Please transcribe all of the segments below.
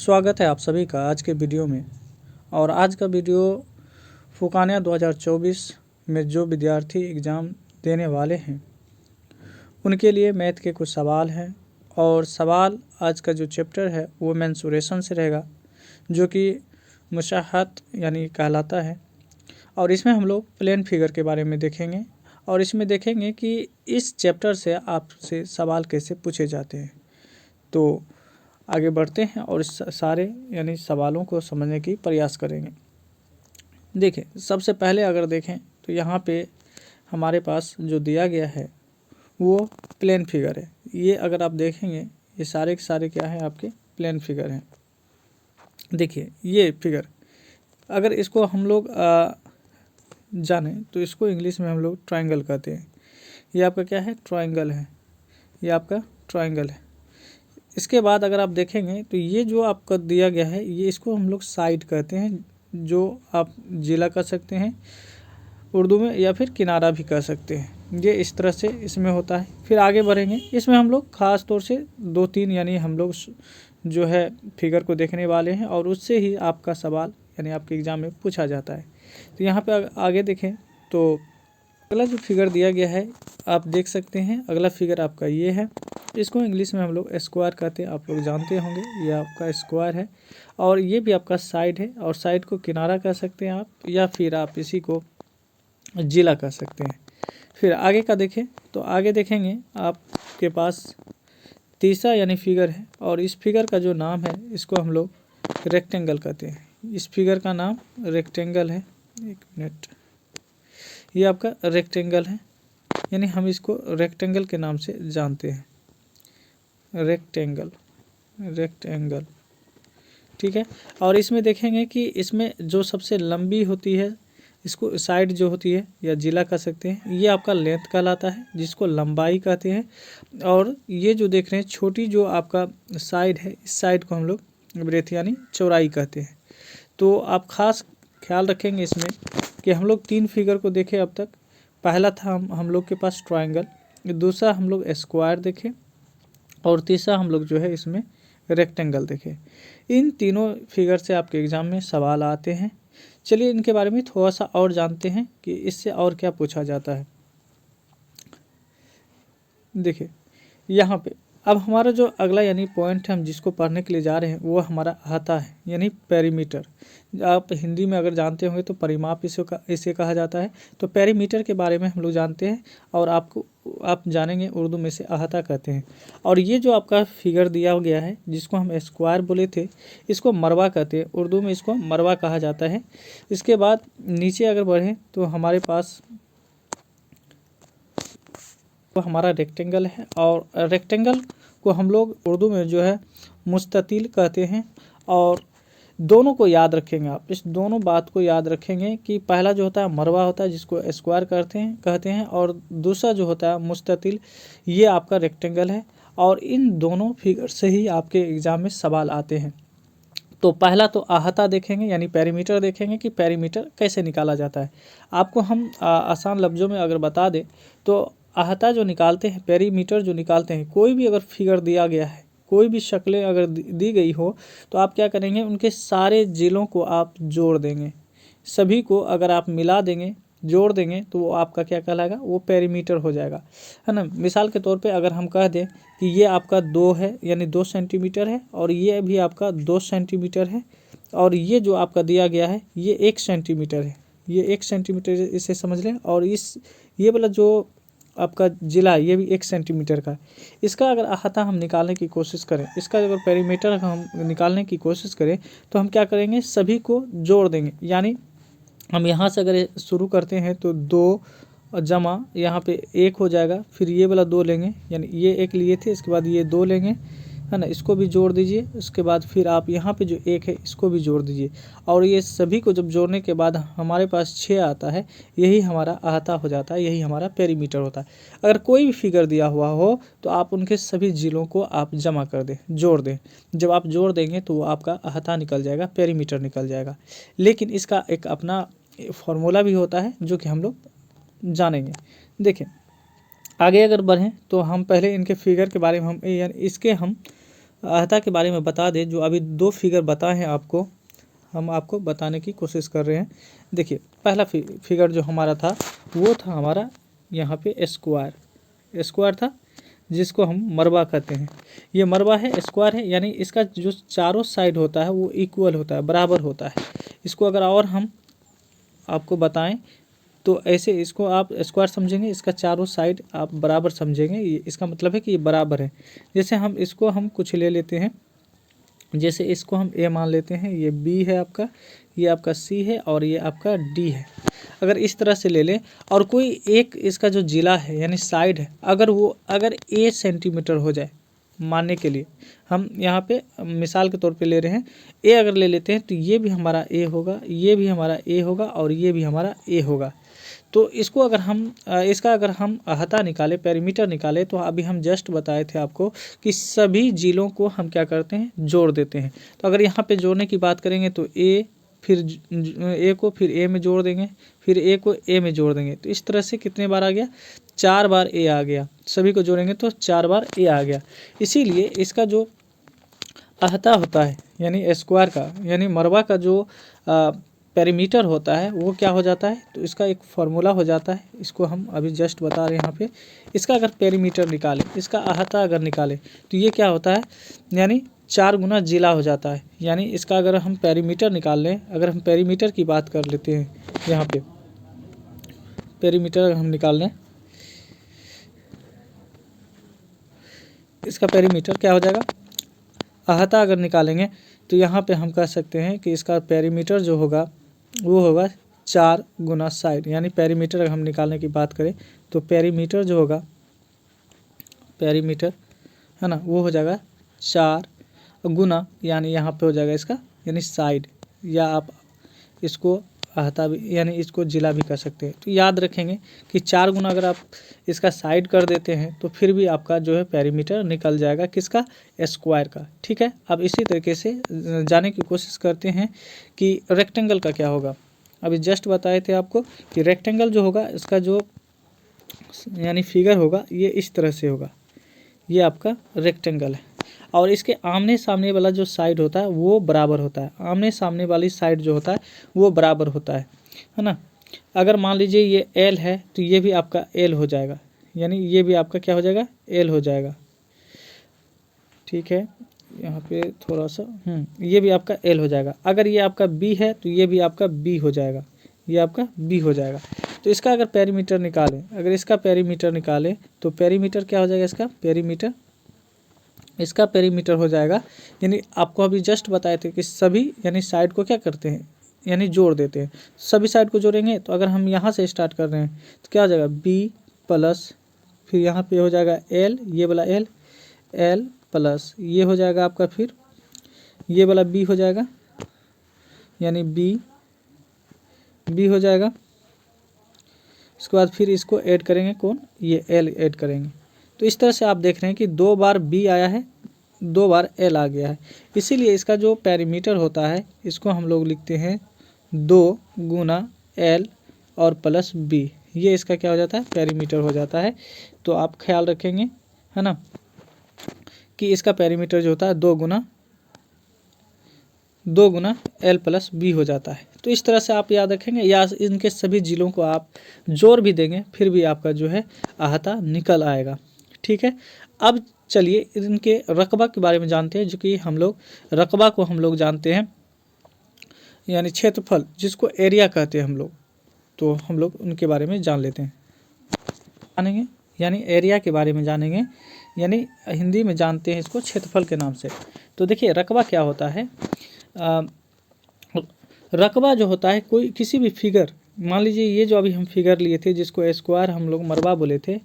स्वागत है आप सभी का आज के वीडियो में। और आज का वीडियो फुकानिया 2024 में जो विद्यार्थी एग्ज़ाम देने वाले हैं उनके लिए मैथ के कुछ सवाल हैं। और सवाल आज का जो चैप्टर है वो मेंसुरेशन से रहेगा, जो कि मुशाहत यानी कहलाता है। और इसमें हम लोग प्लेन फिगर के बारे में देखेंगे और इसमें देखेंगे कि इस चैप्टर से आपसे सवाल कैसे पूछे जाते हैं। तो आगे बढ़ते हैं और इस सारे यानी सवालों को समझने की प्रयास करेंगे। देखिए, सबसे पहले अगर देखें तो यहाँ पे हमारे पास जो दिया गया है वो प्लेन फिगर है। ये अगर आप देखेंगे ये सारे के सारे क्या है, आपके प्लेन फिगर हैं। देखिए ये फिगर अगर इसको हम लोग जानें तो इसको इंग्लिश में हम लोग ट्रायंगल कहते हैं। ये आपका क्या है, ट्रायंगल है। ये आपका ट्रायंगल है। इसके बाद अगर आप देखेंगे तो ये जो आपका दिया गया है ये इसको हम लोग साइड कहते हैं, जो आप जिला कह सकते हैं उर्दू में, या फिर किनारा भी कह सकते हैं। ये इस तरह से इसमें होता है। फिर आगे बढ़ेंगे, इसमें हम लोग ख़ास तौर से 2-3 यानी हम लोग जो है फिगर को देखने वाले हैं और उससे ही आपका सवाल यानी आपके एग्ज़ाम में पूछा जाता है। तो यहाँ पे आगे देखें तो अगला जो फिगर दिया गया है आप देख सकते हैं। अगला फिगर आपका ये है, इसको इंग्लिश में हम लोग स्क्वायर कहते हैं, आप लोग जानते होंगे। ये आपका स्क्वायर है और ये भी आपका साइड है, और साइड को किनारा कह सकते हैं आप, या फिर आप इसी को जिला कह सकते हैं। फिर आगे का देखें तो आगे देखेंगे आपके पास तीसरा यानी फिगर है, और इस फिगर का जो नाम है इसको हम लोग रेक्टेंगल कहते हैं। इस फिगर का नाम रेक्टेंगल है। एक मिनट, ये आपका रेक्टेंगल है, यानी हम इसको रेक्टेंगल के नाम से जानते हैं। रेक्टेंगल, ठीक है। और इसमें देखेंगे कि इसमें जो सबसे लंबी होती है इसको साइड जो होती है या जिला कह सकते हैं, ये आपका लेंथ कहलाता है, जिसको लंबाई कहते हैं। और ये जो देख रहे हैं छोटी जो आपका साइड है, इस साइड को हम लोग ब्रेथ यानी चौड़ाई कहते हैं। तो आप खास ख्याल रखेंगे इसमें कि हम लोग 3 फिगर को देखें अब तक। पहला था हम लोग के पास ट्रायंगल, दूसरा हम लोग स्क्वायर देखें, और तीसरा हम लोग जो है इसमें रेक्टेंगल देखें। इन तीनों फिगर से आपके एग्ज़ाम में सवाल आते हैं। चलिए इनके बारे में थोड़ा सा और जानते हैं कि इससे और क्या पूछा जाता है। देखिए यहाँ पे अब हमारा जो अगला यानी पॉइंट है हम जिसको पढ़ने के लिए जा रहे हैं वो हमारा अहाता है, यानी पेरीमीटर। आप हिंदी में अगर जानते होंगे तो परिमाप इसे कहा जाता है। तो पेरीमीटर के बारे में हम लोग जानते हैं, और आप जानेंगे उर्दू में से अहाता कहते हैं। और ये जो आपका फिगर दिया गया है जिसको हम स्क्वायर बोले थे, इसको मरबा कहते हैं। उर्दू में इसको मरबा कहा जाता है। इसके बाद नीचे अगर बढ़ें तो हमारे पास तो हमारा रेक्टेंगल है, और रेक्टेंगल को हम लोग उर्दू में जो है मुस्ततिल कहते हैं। और दोनों को याद रखेंगे आप, इस दोनों बात को याद रखेंगे कि पहला जो होता है मरवा होता है जिसको स्क्वायर कहते हैं, और दूसरा जो होता है मुस्ततिल, ये आपका रेक्टेंगल है। और इन दोनों फिगर से ही आपके एग्ज़ाम में सवाल आते हैं। तो पहला तो अहाता देखेंगे यानी पेरीमीटर देखेंगे कि पेरीमीटर कैसे निकाला जाता है। आपको हम आसान लफ्ज़ों में अगर बता दें तो अहाता जो निकालते हैं, पेरीमीटर जो निकालते हैं, कोई भी अगर फिगर दिया गया है, कोई भी शक्लें अगर दी गई हो तो आप क्या करेंगे, उनके सारे जिलों को आप जोड़ देंगे। सभी को अगर आप मिला देंगे, जोड़ देंगे, तो वो आपका क्या कहलाएगा, वो पेरीमीटर हो जाएगा, है ना। मिसाल के तौर पे अगर हम कह दें कि ये आपका 2 है यानी 2 सेंटीमीटर है, और ये भी आपका 2 सेंटीमीटर है, और ये जो आपका दिया गया है ये 1 सेंटीमीटर है, ये 1 सेंटीमीटर इसे समझ लें। और ये वाला जो आपका जिला ये भी 1 सेंटीमीटर का है। इसका अगर अहाता हम निकालने की कोशिश करें, इसका अगर पेरीमीटर हम निकालने की कोशिश करें तो हम क्या करेंगे, सभी को जोड़ देंगे। यानी हम यहाँ से अगर शुरू करते हैं तो 2 जमा यहाँ पे 1 हो जाएगा, फिर ये वाला 2 लेंगे, यानी ये 1 लिए थे, इसके बाद ये 2 लेंगे, है ना, इसको भी जोड़ दीजिए। उसके बाद फिर आप यहाँ पे जो 1 है इसको भी जोड़ दीजिए, और ये सभी को जब जोड़ने के बाद हमारे पास 6 आता है, यही हमारा अहाता हो जाता है, यही हमारा पेरीमीटर होता है। अगर कोई भी फिगर दिया हुआ हो तो आप उनके सभी जिलों को आप जमा कर दें, जोड़ दें। जब आप जोड़ देंगे तो वो आपका अहाता निकल जाएगा, पेरीमीटर निकल जाएगा। लेकिन इसका एक अपना फॉर्मूला भी होता है जो कि हम लोग जानेंगे। देखें आगे अगर बढ़ें तो हम पहले इनके फिगर के बारे में हम इसके हम अहता के बारे में बता दें, जो अभी 2 फिगर बताए हैं आपको, हम आपको बताने की कोशिश कर रहे हैं। देखिए पहला फिगर जो हमारा था वो था हमारा यहाँ पे स्क्वायर था, जिसको हम मरबा कहते हैं। ये मरबा है, स्क्वायर है, यानी इसका जो चारों साइड होता है वो इक्वल होता है, बराबर होता है। इसको अगर और हम आपको बताएं तो ऐसे इसको आप स्क्वायर समझेंगे, इसका चारों साइड आप बराबर समझेंगे, इसका मतलब है कि ये बराबर है। जैसे हम कुछ ले लेते हैं, जैसे इसको हम ए मान लेते हैं, ये बी है आपका, ये आपका सी है और ये आपका डी है। अगर इस तरह से ले लें और कोई एक इसका जो जिला है यानी साइड है, अगर ए सेंटीमीटर हो जाए, मानने के लिए हम यहाँ पे मिसाल के तौर पे ले रहे हैं, ए अगर ले लेते हैं तो ये भी हमारा ए होगा, ये भी हमारा ए होगा और ये भी हमारा ए होगा। तो इसको अगर हम अहता निकाले, पेरीमीटर निकाले, तो अभी हम जस्ट बताए थे आपको कि सभी जिलों को हम क्या करते हैं, जोड़ देते हैं। तो अगर यहाँ पे जोड़ने की बात करेंगे तो ए, फिर ए को फिर ए में जोड़ देंगे, फिर ए को ए में जोड़ देंगे। तो इस तरह से कितने बार आ गया, 4 बार ए आ गया। सभी को जोड़ेंगे तो 4 बार ए आ गया। इसीलिए इसका जो अहता होता है यानी स्क्वायर का, यानी मरबा का जो पेरीमीटर होता है वो क्या हो जाता है, तो इसका एक फार्मूला हो जाता है। इसको हम अभी जस्ट बता रहे हैं यहाँ पे। इसका अगर पेरीमीटर निकालें, इसका अहता अगर निकालें तो ये क्या होता है, यानी 4 गुना जिला हो जाता है। यानी इसका अगर हम पेरीमीटर निकाल लें, अगर हम पेरीमीटर की बात कर लेते हैं, यहाँ पे पेरीमीटर अगर हम निकाल लें, इसका पेरीमीटर क्या हो जाएगा, अहता अगर निकालेंगे तो यहाँ पे हम कह सकते हैं कि इसका पेरीमीटर जो होगा वो होगा 4 गुना साइड। यानी पेरीमीटर अगर हम निकालने की बात करें तो पेरीमीटर जो होगा, पेरीमीटर है ना, वो हो जाएगा 4 गुना, यानी यहाँ पे हो जाएगा इसका यानी साइड, या आप इसको अहता भी यानी इसको जिला भी कर सकते हैं। तो याद रखेंगे कि 4 गुना अगर आप इसका साइड कर देते हैं तो फिर भी आपका जो है पेरीमीटर निकल जाएगा, किसका, स्क्वायर का। ठीक है, अब इसी तरीके से जाने की कोशिश करते हैं कि रेक्टेंगल का क्या होगा। अभी जस्ट बताए थे आपको कि रेक्टेंगल जो होगा, इसका जो यानी फिगर होगा ये इस तरह से होगा, ये आपका रेक्टेंगल है। और इसके आमने सामने वाला जो साइड होता है वो बराबर होता है, आमने सामने वाली साइड जो होता है वो बराबर होता है ना। अगर मान लीजिए ये एल है तो ये भी आपका एल हो जाएगा, यानी ये भी आपका क्या हो जाएगा, एल हो जाएगा। ठीक है, यहाँ पे थोड़ा सा ये भी आपका एल हो जाएगा। अगर ये आपका बी है तो ये भी आपका बी हो जाएगा, ये आपका बी हो जाएगा। तो इसका अगर पेरीमीटर निकालें, अगर इसका पेरीमीटर निकालें तो पेरीमीटर क्या हो जाएगा, इसका पेरीमीटर हो जाएगा, यानी आपको अभी जस्ट बताए थे कि सभी यानी साइड को क्या करते हैं, यानी जोड़ देते हैं। सभी साइड को जोड़ेंगे तो अगर हम यहाँ से स्टार्ट कर रहे हैं तो क्या हो जाएगा, बी प्लस, फिर यहाँ पे हो जाएगा एल, ये वाला एल, एल प्लस ये हो जाएगा आपका, फिर ये वाला बी हो जाएगा, यानी बी हो जाएगा। उसके बाद फिर इसको ऐड करेंगे, कौन, ये एल ऐड करेंगे। तो इस तरह से आप देख रहे हैं कि 2 बार बी आया है, 2 बार एल आ गया है। इसीलिए इसका जो पेरीमीटर होता है इसको हम लोग लिखते हैं 2 गुना एल और प्लस बी, ये इसका क्या हो जाता है, पेरीमीटर हो जाता है। तो आप ख्याल रखेंगे है ना कि इसका पेरीमीटर जो होता है 2 गुना एल प्लस बी हो जाता है। तो इस तरह से आप याद रखेंगे, या इनके सभी जिलों को आप जोड़ भी देंगे फिर भी आपका जो है अहता निकल आएगा। ठीक है, अब चलिए इनके रकबा के बारे में जानते हैं, जो कि रकबा को हम लोग जानते हैं यानी क्षेत्रफल, जिसको एरिया कहते हैं हम लोग। तो हम लोग उनके बारे में जान लेते हैं, जानेंगे यानी एरिया के बारे में जानेंगे, यानी हिंदी में जानते हैं इसको क्षेत्रफल के नाम से। तो देखिए रकबा क्या होता है, रकबा जो होता है कोई किसी भी फिगर, मान लीजिए ये जो अभी हम फिगर लिए थे जिसको स्क्वायर हम लोग मरबा बोले थे,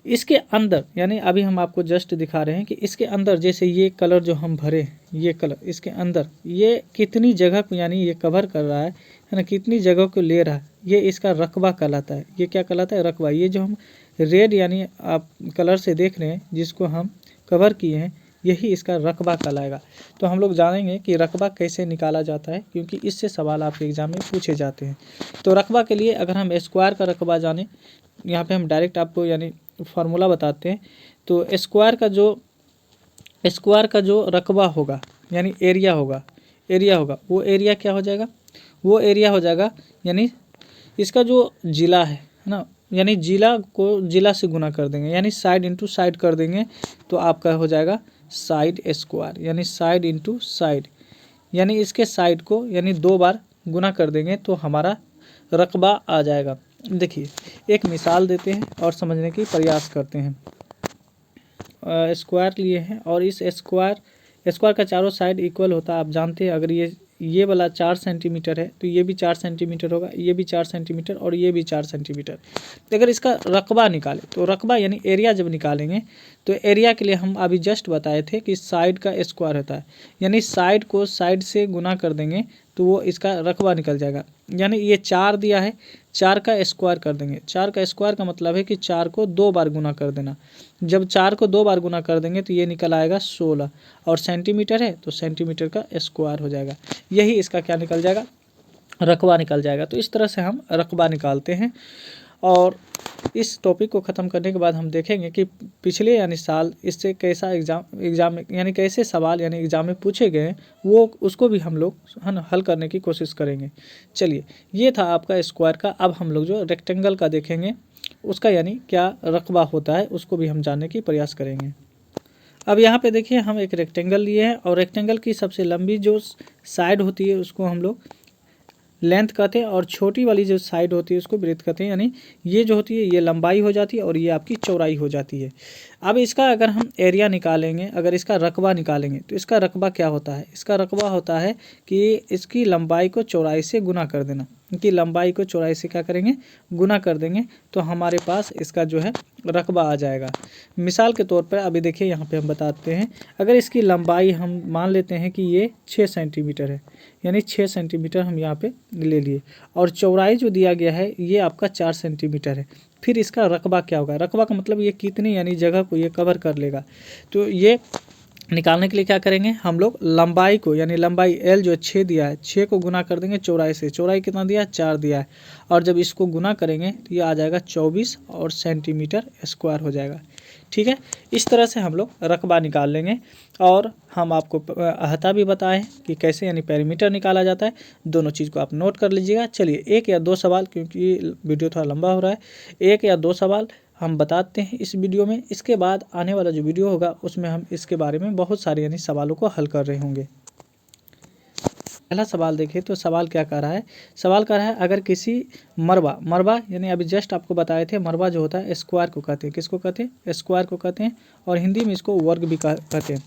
इसके अंदर यानी अभी हम आपको जस्ट दिखा रहे हैं कि इसके अंदर जैसे ये कलर जो हम भरे, ये कलर इसके अंदर ये कितनी जगह को यानी ये कवर कर रहा है ना, कितनी जगह को ले रहा है, ये इसका रकबा कहलाता है। ये क्या कहलाता है, रकबा। ये जो हम रेड यानी आप कलर से देख रहे हैं जिसको हम कवर किए हैं, यही इसका रकबा कहलाएगा। तो हम लोग जानेंगे कि रकबा कैसे निकाला जाता है, क्योंकि इससे सवाल आपके एग्जाम में पूछे जाते हैं। तो रकबा के लिए अगर हम स्क्वायर का रकबा जाने, यहाँ पे हम डायरेक्ट आपको यानी फार्मूला बताते हैं। तो स्क्वायर का जो स्क्वायर का जो रकबा होगा यानी एरिया होगा वो एरिया क्या हो जाएगा, वो एरिया हो जाएगा यानी इसका जो जिला है ना, यानी जिला को जिला से गुना कर देंगे, यानी साइड इंटू साइड कर देंगे तो आपका हो जाएगा साइड स्क्वायर, यानी साइड इंटू साइड, यानी इसके साइड को यानी 2 बार गुना कर देंगे तो हमारा रकबा आ जाएगा। देखिए एक मिसाल देते हैं और समझने की प्रयास करते हैं। स्क्वायर लिए हैं और इस स्क्वायर का चारों साइड इक्वल होता है, आप जानते हैं। अगर ये वाला 4 सेंटीमीटर है तो ये भी 4 सेंटीमीटर होगा, ये भी 4 सेंटीमीटर और ये भी 4 सेंटीमीटर। तो अगर इसका रकबा निकालें तो रकबा यानी एरिया जब निकालेंगे तो एरिया के लिए हम अभी जस्ट बताए थे कि साइड का स्क्वायर होता है, यानी साइड को साइड से गुना कर देंगे तो वो इसका रकबा निकल जाएगा। यानी ये 4 दिया है, 4 का स्क्वायर कर देंगे। 4 का स्क्वायर का मतलब है कि 4 को 2 बार गुना कर देना। जब 4 को 2 बार गुना कर देंगे तो ये निकल आएगा 16, और सेंटीमीटर है तो सेंटीमीटर का स्क्वायर हो जाएगा। यही इसका क्या निकल जाएगा, रकबा निकल जाएगा। तो इस तरह से हम रकबा निकालते हैं। और इस टॉपिक को ख़त्म करने के बाद हम देखेंगे कि पिछले यानी साल इससे कैसा एग्ज़ाम में यानी कैसे सवाल यानी एग्ज़ाम में पूछे गए हैं, वो उसको भी हम लोग है ना हल करने की कोशिश करेंगे। चलिए ये था आपका स्क्वायर का। अब हम लोग जो रेक्टेंगल का देखेंगे उसका यानी क्या रकबा होता है उसको भी हम जानने की प्रयास करेंगे। अब यहाँ पे देखिए हम एक रेक्टेंगल लिए हैं और रेक्टेंगल की सबसे लंबी जो साइड होती है उसको हम लोग लेंथ कहते हैं, और छोटी वाली जो साइड होती है उसको ब्रेथ कहते हैं। यानी ये जो होती है ये लंबाई हो जाती है और ये आपकी चौड़ाई हो जाती है। अब इसका अगर हम एरिया निकालेंगे, अगर इसका रकबा निकालेंगे तो इसका रकबा क्या होता है, इसका रकबा होता है कि इसकी लंबाई को चौड़ाई से गुना कर देना। इनकी लंबाई को चौड़ाई से क्या करेंगे, गुना कर देंगे तो हमारे पास इसका जो है रकबा आ जाएगा। मिसाल के तौर पर अभी देखिए यहाँ पे हम बताते हैं, अगर इसकी लंबाई हम मान लेते हैं कि ये 6 सेंटीमीटर है, यानी 6 सेंटीमीटर हम यहाँ पे ले लिए, और चौड़ाई जो दिया गया है ये आपका 4 सेंटीमीटर है। फिर इसका रकबा क्या होगा, रकबा का मतलब ये कितनी यानी जगह को ये कवर कर लेगा। तो ये निकालने के लिए क्या करेंगे, हम लोग लंबाई को यानी लंबाई L जो 6 दिया है, 6 को गुना कर देंगे चौड़ाई से। चौड़ाई कितना दिया है, 4 दिया है, और जब इसको गुना करेंगे तो ये आ जाएगा 24 और सेंटीमीटर स्क्वायर हो जाएगा। ठीक है, इस तरह से हम लोग रकबा निकाल लेंगे। और हम आपको अहता भी बताएं कि कैसे यानी पेरीमीटर निकाला जाता है। दोनों चीज़ को आप नोट कर लीजिएगा। चलिए 1 या 2 सवाल, क्योंकि वीडियो थोड़ा लंबा हो रहा है, 1 या 2 सवाल हम बताते हैं इस वीडियो में। इसके बाद आने वाला जो वीडियो होगा उसमें हम इसके बारे में बहुत सारे यानी सवालों को हल कर रहे होंगे। पहला सवाल देखिए तो सवाल क्या कह रहा है, सवाल कह रहा है अगर किसी मरबा यानी अभी जस्ट आपको बताए थे, मरबा जो होता है स्क्वायर को कहते हैं। किसको कहते हैं, स्क्वायर को कहते हैं, और हिंदी में इसको वर्ग भी कहते हैं।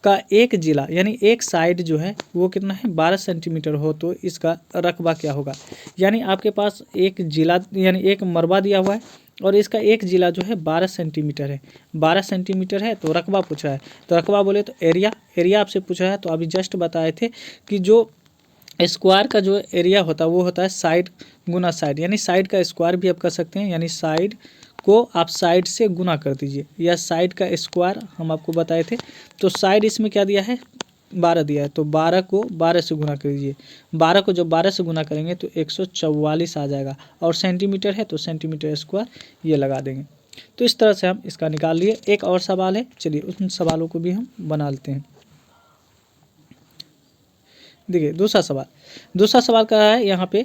का एक जिला यानी एक साइड जो है वो कितना है, 12 सेंटीमीटर हो तो इसका रकबा क्या होगा। यानी आपके पास एक जिला यानी एक मरबा दिया हुआ है और इसका एक जिला जो है 12 सेंटीमीटर है। 12 सेंटीमीटर है तो रकबा पूछ रहा है, तो रकबा बोले तो एरिया आपसे पूछ रहा है। तो अभी जस्ट बताए थे कि जो स्क्वायर का जो एरिया होता है वो होता है साइड गुना साइड, यानी साइड का स्क्वायर भी आप कर सकते हैं, यानी साइड को आप साइड से गुना कर दीजिए, या साइड का स्क्वायर हम आपको बताए थे। तो साइड इसमें क्या दिया है, 12 दिया है, तो 12 को 12 से गुना कर दीजिए। 12 को जब 12 से गुना करेंगे तो 144 आ जाएगा, और सेंटीमीटर है तो सेंटीमीटर स्क्वायर ये लगा देंगे। तो इस तरह से हम इसका निकाल लिए। एक और सवाल है, चलिए उन सवालों को भी हम बना लेते हैं। देखिए दूसरा सवाल का है यहाँ पे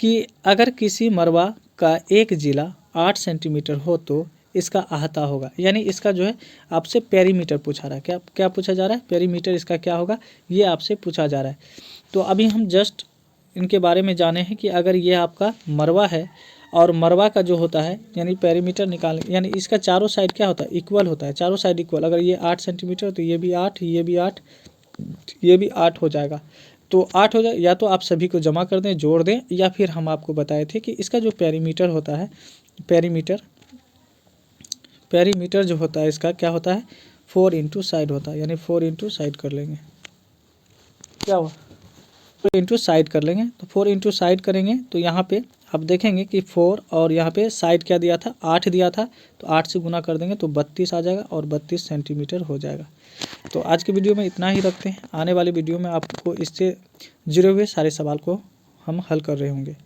कि अगर किसी मरबा का एक जिला 8 सेंटीमीटर हो तो इसका अहता होगा। यानी इसका जो है आपसे पेरीमीटर पूछा रहा है। क्या पूछा जा रहा है, पेरीमीटर इसका क्या होगा ये आपसे पूछा जा रहा है। तो अभी हम जस्ट इनके बारे में जाने हैं कि अगर ये आपका मरबा है और मरबा का जो होता है यानी पेरीमीटर निकाल, यानी इसका चारों साइड क्या होता है, इक्वल होता है, चारों साइड इक्वल। अगर ये 8 सेंटीमीटर तो ये भी 8, ये भी 8, ये भी 8 हो जाएगा। तो 8 हो जाए, या तो आप सभी को जमा कर दें, जोड़ दें, या फिर हम आपको बताए थे कि इसका जो पेरीमीटर होता है, पेरीमीटर जो होता है इसका क्या होता है, 4 इंटू साइड होता है। यानी 4 इंटू साइड कर लेंगे, क्या हुआ, 4 इंटू साइड कर लेंगे। तो 4 इंटू साइड करेंगे तो यहाँ पे आप देखेंगे कि 4 और यहाँ पे साइड क्या दिया था, 8 दिया था, तो 8 से गुना कर देंगे तो 32 आ जाएगा, और 32 सेंटीमीटर हो जाएगा। तो आज के वीडियो में इतना ही रखते हैं। आने वाले वीडियो में आपको इससे जुड़े हुए सारे सवाल को हम हल कर रहे होंगे।